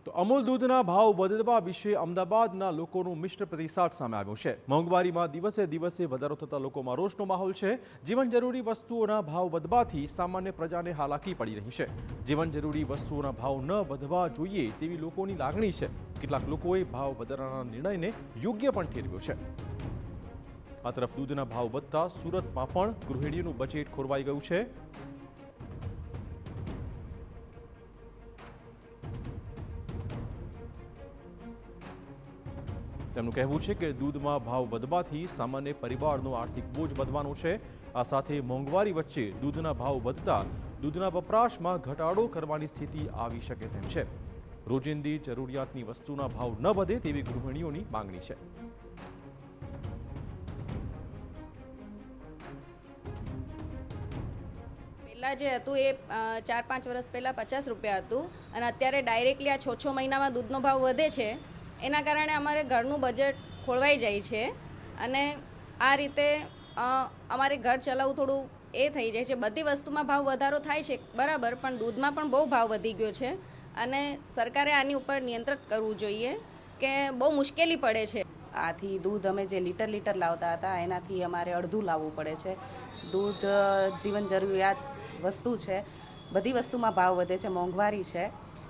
તો અમૂલ દૂધના ભાવ વધવા વિશે અમદાવાદના લોકોનો મિશ્ર પ્રતિસાદ સામે આવ્યો છે। મોંઘવારીમાં દિવસે દિવસે વધારો થતા લોકોમાં રોષનો માહોલ છે। જીવન જરૂરી વસ્તુઓના ભાવ વધવાથી સામાન્ય પ્રજાને હાલાકી પડી રહી છે। જીવન જરૂરી વસ્તુઓના ભાવ ન વધવા જોઈએ તેવી લોકોની લાગણી છે। કેટલાક લોકોએ ભાવ વધારાના નિર્ણયને યોગ્ય પણ ઠેરવ્યો છે। આ તરફ દૂધના ભાવ વધતા સુરતમાં પણ ગૃહિણીઓનું બજેટ ખોરવાઈ ગયું છે। તેમનું કહેવું છે કે દૂધમાં ભાવ વધવાથી સામાન્ય પરિવારનો આર્થિક બોજ વધવાનો છે। આ સાથે મોંઘવારી વચ્ચે દૂધના ભાવ વધતા દૂધના વપરાશમાં ઘટાડો કરવાની સ્થિતિ આવી શકે તેમ છે। રોજિંદી જરૂરિયાતની વસ્તુના ભાવ ન વધે તેવી ગૃહિણીઓની માંગણી છે। પહેલાં જે હતું એ 4-5 વર્ષ પહેલાં 50 રૂપિયા હતું અને અત્યારે ડાયરેક્ટલી આ 6 મહિનામાં દૂધનો ભાવ વધે છે। એના કારણે અમારે ઘરનું બજેટ ખોળવાઈ જાય છે અને આ રીતે અમારે ઘર ચલાવવું થોડું એ થઈ જાય છે। બધી વસ્તુમાં ભાવ વધારો થાય છે બરાબર, પણ દૂધમાં પણ બહુ ભાવ વધી ગયો છે અને સરકારે આની ઉપર નિયંત્રણ કરવું જોઈએ કે બહુ મુશ્કેલી પડે છે। આથી દૂધ અમે જે લીટર લાવતા હતા એનાથી અમારે અડધું લાવવું પડે છે। દૂધ જીવન જરૂરિયાત વસ્તુ છે, બધી વસ્તુમાં ભાવ વધે છે, મોંઘવારી છે,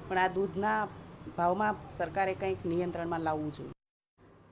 પણ આ દૂધના ભાવમાં સરકારે કંઈક નિયંત્રણમાં લાવવું જોઈએ।